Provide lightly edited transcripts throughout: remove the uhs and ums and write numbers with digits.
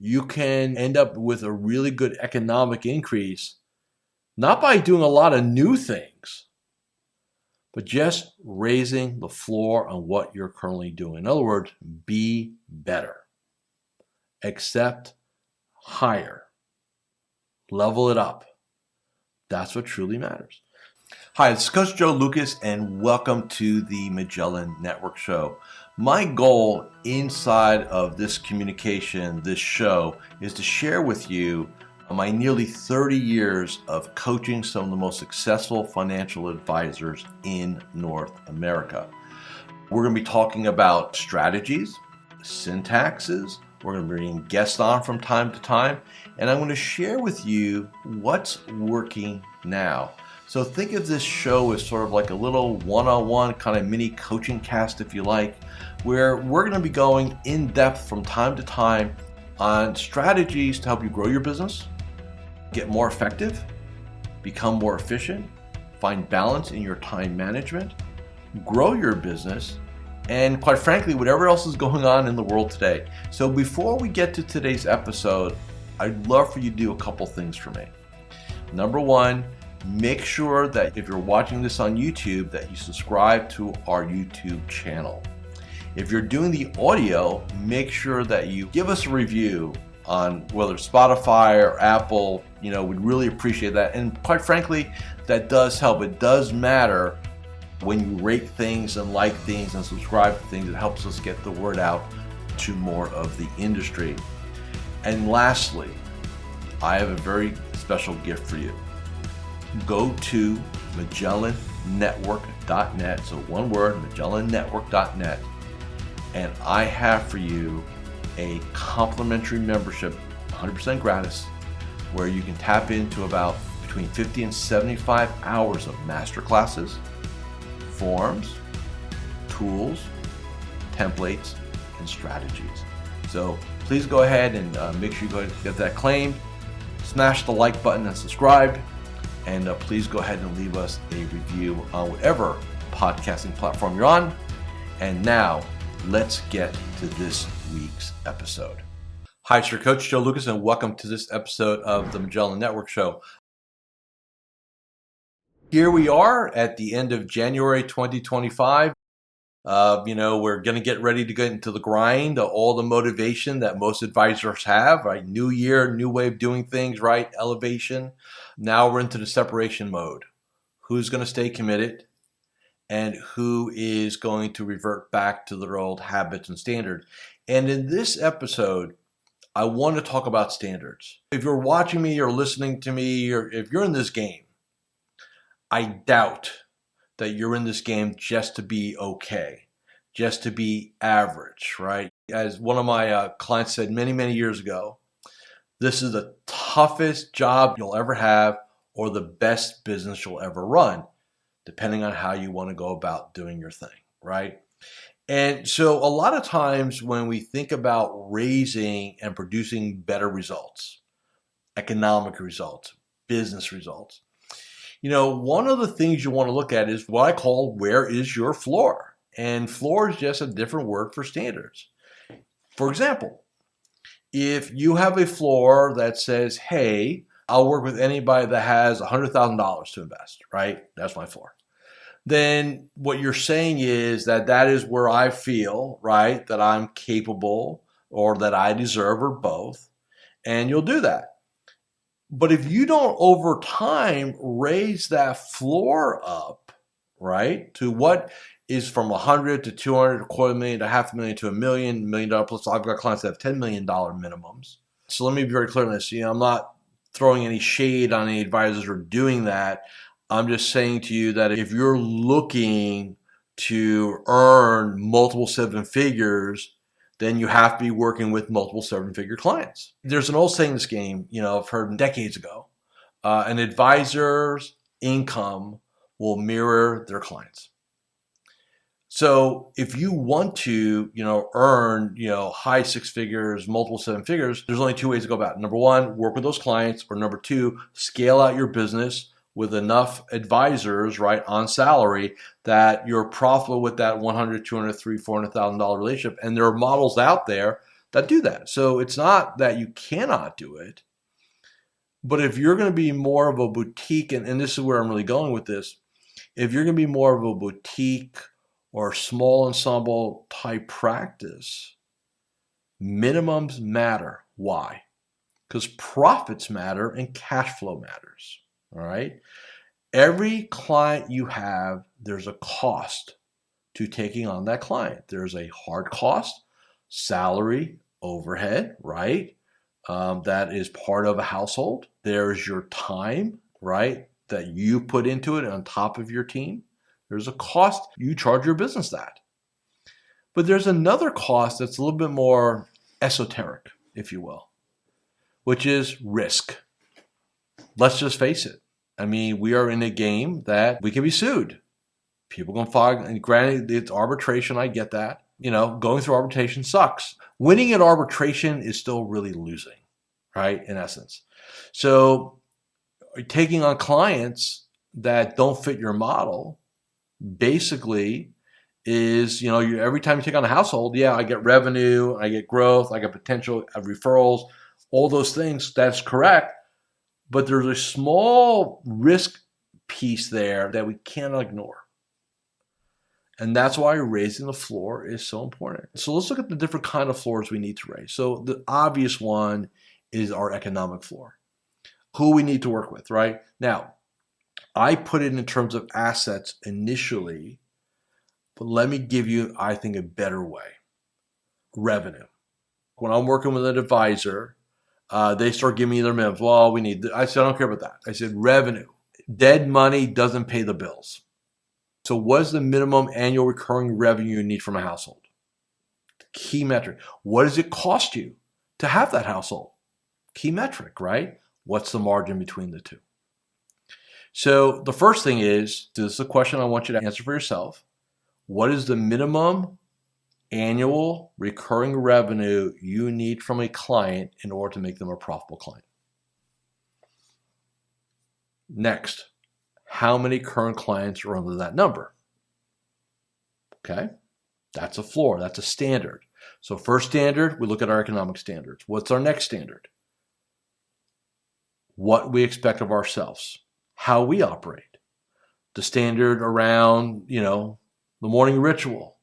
you can end up with a really good economic increase, not by doing a lot of new things, but just raising the floor on what you're currently doing. In other words, be better, accept higher, level it up. That's what truly matters. Hi, this is Coach Joe Lucas, and welcome to the Magellan Network Show. My goal inside of this communication, this show, is to share with you my nearly 30 years of coaching some of the most successful financial advisors in North America. We're going to be talking about strategies, syntaxes. We're going to be bringing guests on from time to time, and I'm going to share with you what's working now. So think of this show as sort of like a little one-on-one kind of mini coaching cast, if you like, where we're going to be going in depth from time to time on strategies to help you grow your business, get more effective, become more efficient, find balance in your time management, grow your business, and quite frankly, whatever else is going on in the world today. So before we get to today's episode, I'd love for you to do a couple things for me. Number one, make sure that if you're watching this on YouTube, that you subscribe to our YouTube channel. If you're doing the audio, make sure that you give us a review on whether it's Spotify or Apple. We'd really appreciate that. And quite frankly, that does help. It does matter when you rate things and like things and subscribe to things. It helps us get the word out to more of the industry. And lastly, I have a very special gift for you. Go to MagellanNetwork.net, so one word, MagellanNetwork.net, and I have for you a complimentary membership, 100% gratis, where you can tap into about between 50 and 75 hours of masterclasses, forms, tools, templates, and strategies. So please go ahead and make sure you go ahead and get that claimed. Smash the like button and subscribe. And please go ahead and leave us a review on whatever podcasting platform you're on. And now, let's get to this week's episode. Hi, it's your Coach Joe Lucas, and welcome to this episode of the Magellan Network Show. Here we are at the end of January 2025. We're going to get ready to get into the grind, all the motivation that most advisors have, right? New year, new way of doing things, right? Elevation. Now we're into the separation mode. Who's going to stay committed and who is going to revert back to their old habits and standards? And in this episode, I want to talk about standards. If you're watching me or listening to me, or if you're in this game, I doubt that you're in this game just to be okay, just to be average, right? As one of my clients said many, many years ago, this is the toughest job you'll ever have or the best business you'll ever run, depending on how you want to go about doing your thing, right? And so a lot of times when we think about raising and producing better results, economic results, business results, one of the things you want to look at is what I call, where is your floor? And floor is just a different word for standards. For example, if you have a floor that says, hey, I'll work with anybody that has $100,000 to invest, right? That's my floor. Then what you're saying is that is where I feel, right, that I'm capable or that I deserve or both, and you'll do that. But if you don't over time raise that floor up, right, to what is from 100 to 200, $250,000 to $500,000 to $1 million, $1 million plus. I've got clients that have $10 million minimums. So let me be very clear on this. I'm not throwing any shade on any advisors who are doing that. I'm just saying to you that if you're looking to earn multiple seven figures, then you have to be working with multiple seven-figure clients. There's an old saying in this game, I've heard decades ago, an advisor's income will mirror their clients. So if you want to, earn, high six figures, multiple seven figures, there's only two ways to go about it. Number one, work with those clients, or number two, scale out your business with enough advisors, right, on salary that you're profitable with that $100,000, $200,000, $300,000, $400,000 relationship. And there are models out there that do that. So it's not that you cannot do it, but if you're going to be more of a boutique, and this is where I'm really going with this, if you're going to be more of a boutique or small ensemble type practice, minimums matter. Why? Because profits matter and cash flow matters. All right. Every client you have, there's a cost to taking on that client. There's a hard cost, salary, overhead, right? That is part of a household. There's your time, right? That you put into it on top of your team. There's a cost. You charge your business that. But there's another cost that's a little bit more esoteric, if you will, which is risk. Let's just face it. I mean, we are in a game that we can be sued. People can file, and granted, it's arbitration. I get that. Going through arbitration sucks. Winning at arbitration is still really losing, right? In essence. So taking on clients that don't fit your model basically is, every time you take on a household, I get revenue, I get growth, I get potential of referrals, all those things. That's correct. But there's a small risk piece there that we cannot ignore. And that's why raising the floor is so important. So let's look at the different kind of floors we need to raise. So the obvious one is our economic floor. Who we need to work with, right? Now, I put it in terms of assets initially, but let me give you, I think, a better way. Revenue. When I'm working with an advisor, they start giving me their minimums. Well, I said, I don't care about that. I said, revenue. Dead money doesn't pay the bills. So what is the minimum annual recurring revenue you need from a household? Key metric. What does it cost you to have that household? Key metric, right? What's the margin between the two? So the first thing is, this is a question I want you to answer for yourself. What is the minimum annual recurring revenue you need from a client in order to make them a profitable client? Next, how many current clients are under that number? Okay, that's a floor, that's a standard. So first standard, we look at our economic standards. What's our next standard? What we expect of ourselves, how we operate. The standard around, the morning ritual,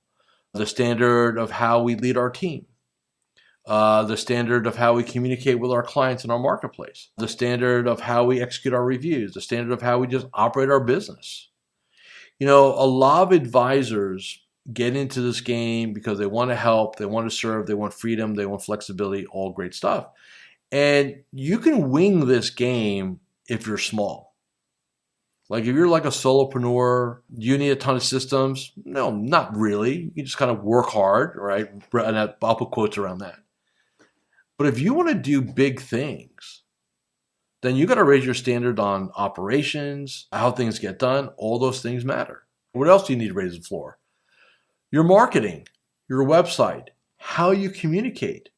the standard of how we lead our team, the standard of how we communicate with our clients in our marketplace, the standard of how we execute our reviews, the standard of how we just operate our business. A lot of advisors get into this game because they want to help, they want to serve, they want freedom, they want flexibility, all great stuff. And you can wing this game if you're small. Like if you're like a solopreneur, do you need a ton of systems? No, not really. You just kind of work hard, right? And I'll put quotes around that. But if you want to do big things, then you got to raise your standard on operations, how things get done. All those things matter. What else do you need to raise the floor? Your marketing, your website, how you communicate.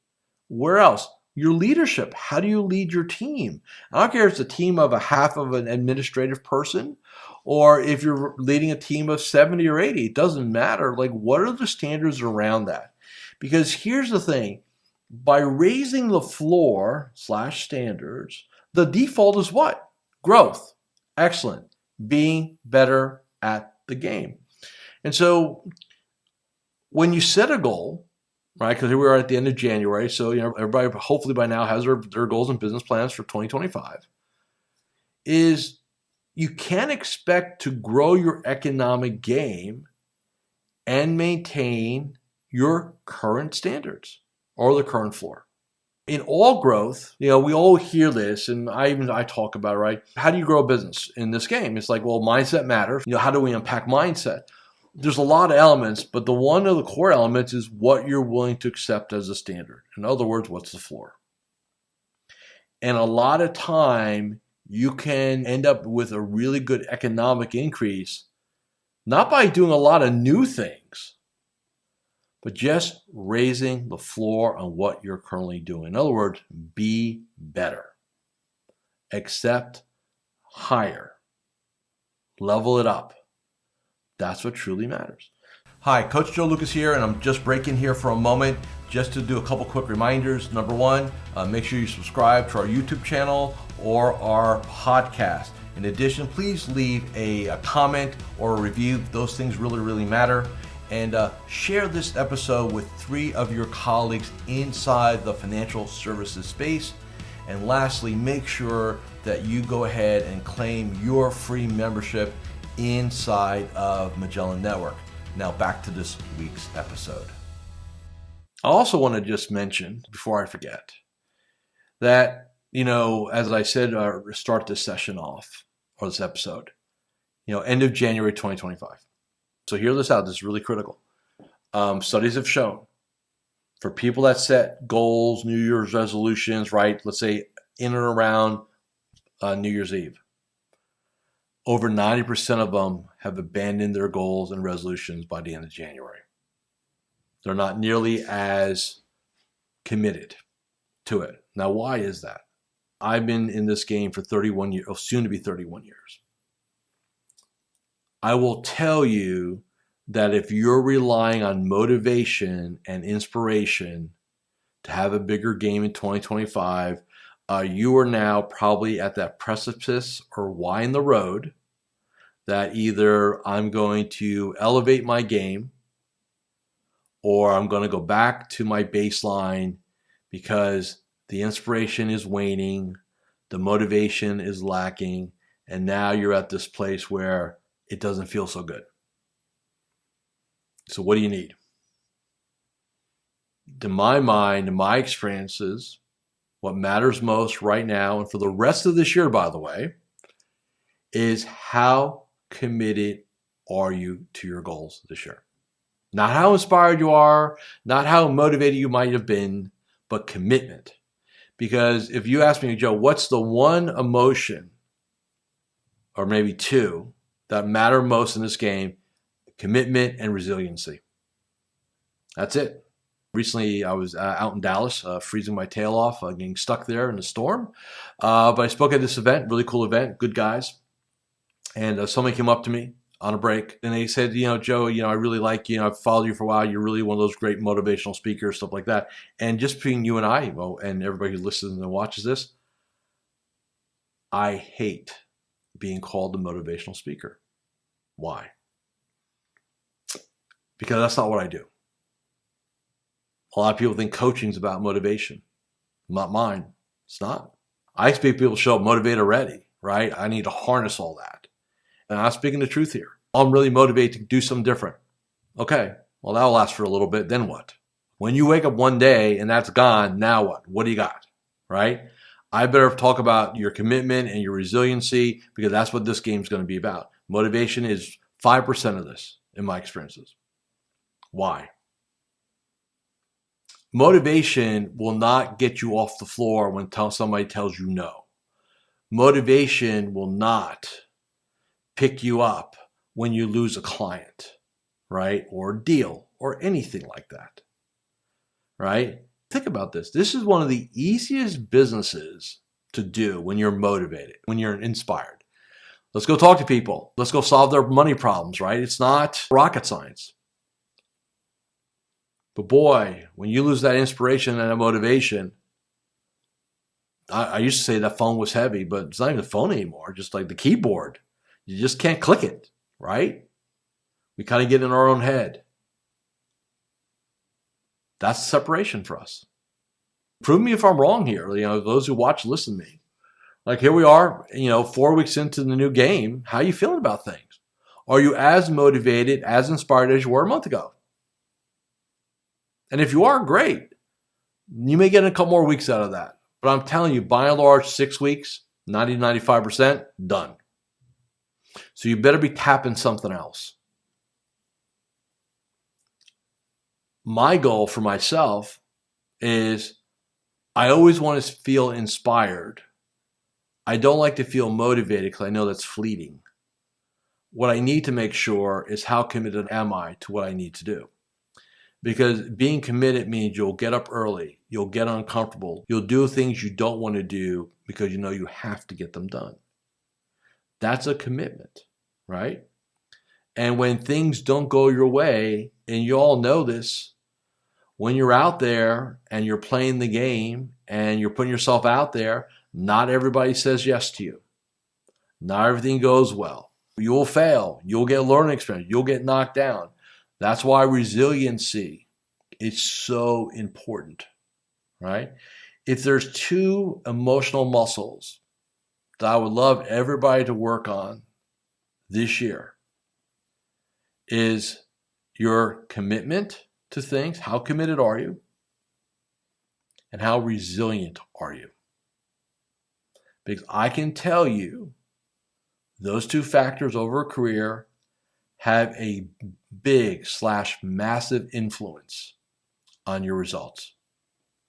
Where else? Your leadership. How do you lead your team? I don't care if it's a team of a half of an administrative person or if you're leading a team of 70 or 80. It doesn't matter. Like, what are the standards around that? Because here's the thing. By raising the floor / standards, the default is what? Growth. Excellent. Being better at the game. And so when you set a goal, right, because here we are at the end of January, so everybody hopefully by now has their goals and business plans for 2025, is you can't expect to grow your economic game and maintain your current standards or the current floor. In all growth, we all hear this, and I talk about it, right? How do you grow a business in this game? It's like, well, mindset matters. How do we unpack mindset? There's a lot of elements, but one of the core elements is what you're willing to accept as a standard. In other words, what's the floor? And a lot of time, you can end up with a really good economic increase, not by doing a lot of new things, but just raising the floor on what you're currently doing. In other words, be better. Accept higher. Level it up. That's what truly matters. Hi, Coach Joe Lucas here, and I'm just breaking here for a moment just to do a couple quick reminders. Number one, make sure you subscribe to our YouTube channel or our podcast. In addition, please leave a comment or a review. Those things really matter. And share this episode with 3 of your colleagues inside the financial services space. And lastly, make sure that you go ahead and claim your free membership inside of Magellan Network. Now back to this week's episode. I also want to just mention, before I forget, that, as I said, start this session off, or this episode, end of January 2025. So hear this out. This is really critical. Studies have shown for people that set goals, New Year's resolutions, right? Let's say in and around New Year's Eve. Over 90% of them have abandoned their goals and resolutions by the end of January. They're not nearly as committed to it. Now, why is that? I've been in this game for 31 years, soon to be 31 years. I will tell you that if you're relying on motivation and inspiration to have a bigger game in 2025, you are now probably at that precipice or Y in the road that either I'm going to elevate my game or I'm going to go back to my baseline because the inspiration is waning, the motivation is lacking, and now you're at this place where it doesn't feel so good. So what do you need? In my mind, in my experiences, what matters most right now, and for the rest of this year, by the way, is how committed are you to your goals this year? Not how inspired you are, not how motivated you might have been, but commitment. Because if you ask me, Joe, what's the one emotion, or maybe 2, that matter most in this game? Commitment and resiliency. That's it. Recently, I was out in Dallas, freezing my tail off, getting stuck there in the storm. But I spoke at this event, really cool event, good guys. And somebody came up to me on a break, and they said, Joe, I really like you. I've followed you for a while. You're really one of those great motivational speakers, stuff like that. And just between you and I, and everybody who listens and watches this, I hate being called a motivational speaker. Why? Because that's not what I do. A lot of people think coaching is about motivation. Not mine. It's not. I expect people to show up motivated already, right? I need to harness all that. And I'm speaking the truth here. I'm really motivated to do something different. Okay, well, that'll last for a little bit. Then what? When you wake up one day and that's gone, now what? What do you got, right? I better talk about your commitment and your resiliency because that's what this game's going to be about. Motivation is 5% of this in my experiences. Why? Motivation will not get you off the floor when somebody tells you no. Motivation will not pick you up when you lose a client, right? Or a deal or anything like that, right? Think about this. This is one of the easiest businesses to do when you're motivated, when you're inspired. Let's go talk to people. Let's go solve their money problems, right? It's not rocket science. But boy, when you lose that inspiration and that motivation, I used to say that phone was heavy, but it's not even the phone anymore, just like the keyboard. You just can't click it, right? We kind of get in our own head. That's separation for us. Prove me if I'm wrong here. Those who watch, listen to me. Like here we are, 4 weeks into the new game. How are you feeling about things? Are you as motivated, as inspired as you were a month ago? And if you are, great. You may get a couple more weeks out of that. But I'm telling you, by and large, 6 weeks, 90-95%, done. So you better be tapping something else. My goal for myself is I always want to feel inspired. I don't like to feel motivated because I know that's fleeting. What I need to make sure is how committed am I to what I need to do. Because being committed means you'll get up early, you'll get uncomfortable, you'll do things you don't want to do because you know you have to get them done. That's a commitment, right? And when things don't go your way, and you all know this, when you're out there and you're playing the game and you're putting yourself out there, not everybody says yes to you. Not everything goes well. You'll fail. You'll get learning experience. You'll get knocked down. That's why resiliency is so important, right? If there's two emotional muscles that I would love everybody to work on this year, is your commitment to things. How committed are you? And how resilient are you? Because I can tell you those two factors over a career have a big/massive influence on your results.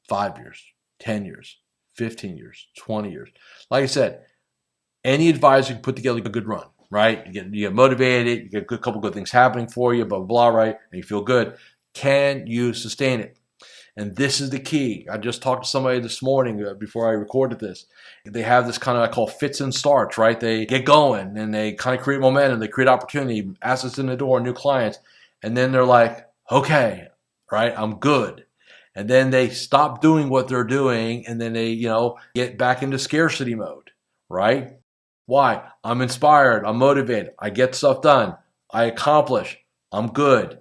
5 years, 10 years, 15 years, 20 years. Like I said, any advisor can put together a good run, right? You get motivated, you get a couple good things happening for you, blah, blah, blah, right? And you feel good. Can you sustain it? And this is the key. I just talked to somebody this morning before I recorded this. They have this kind of, I call fits and starts, right? They get going and they kind of create momentum. They create opportunity, assets in the door, new clients. And then they're like, okay, right, I'm good. And then they stop doing what they're doing and then they, get back into scarcity mode, right? Why? I'm inspired. I'm motivated. I get stuff done. I accomplish. I'm good.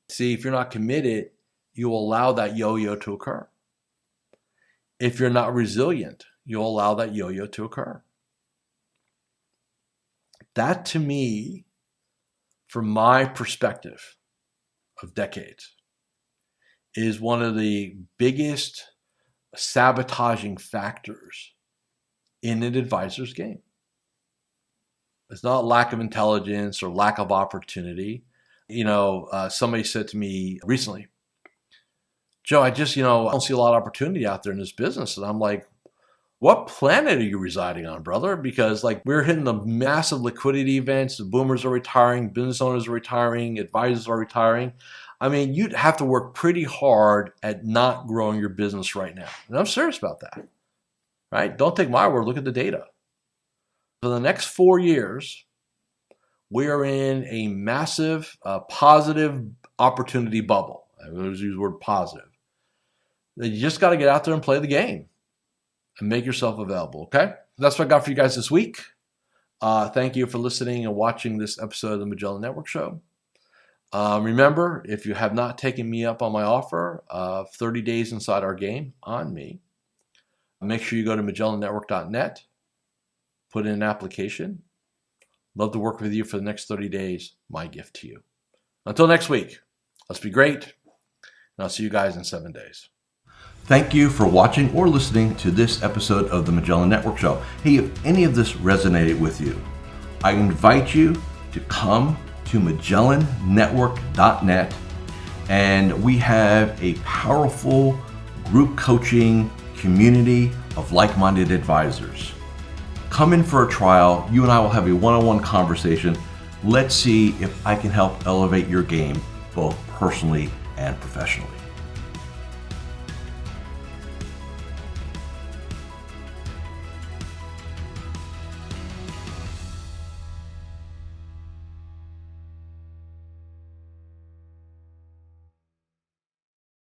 See, if you're not committed, you will allow that yo-yo to occur. If you're not resilient, you'll allow that yo-yo to occur. That, to me, from my perspective of decades, is one of the biggest sabotaging factors in an advisor's game. It's not lack of intelligence or lack of opportunity. Somebody said to me recently, Joe, I just, I don't see a lot of opportunity out there in this business. And I'm like, what planet are you residing on, brother? Because we're hitting the massive liquidity events. The boomers are retiring. Business owners are retiring. Advisors are retiring. I mean, you'd have to work pretty hard at not growing your business right now. And I'm serious about that, right? Don't take my word. Look at the data. For the next 4 years, we are in a massive positive opportunity bubble. I always use the word positive. You just got to get out there and play the game and make yourself available, okay? That's what I got for you guys this week. Thank you for listening and watching this episode of the Magellan Network Show. Remember, if you have not taken me up on my offer of 30 days inside our game on me, make sure you go to MagellanNetwork.net, put in an application. Love to work with you for the next 30 days. My gift to you. Until next week, let's be great, and I'll see you guys in 7 days. Thank you for watching or listening to this episode of the Magellan Network Show. Hey, if any of this resonated with you, I invite you to come to MagellanNetwork.net, and we have a powerful group coaching community of like-minded advisors. Come in for a trial. You and I will have a one-on-one conversation. Let's see if I can help elevate your game, both personally and professionally.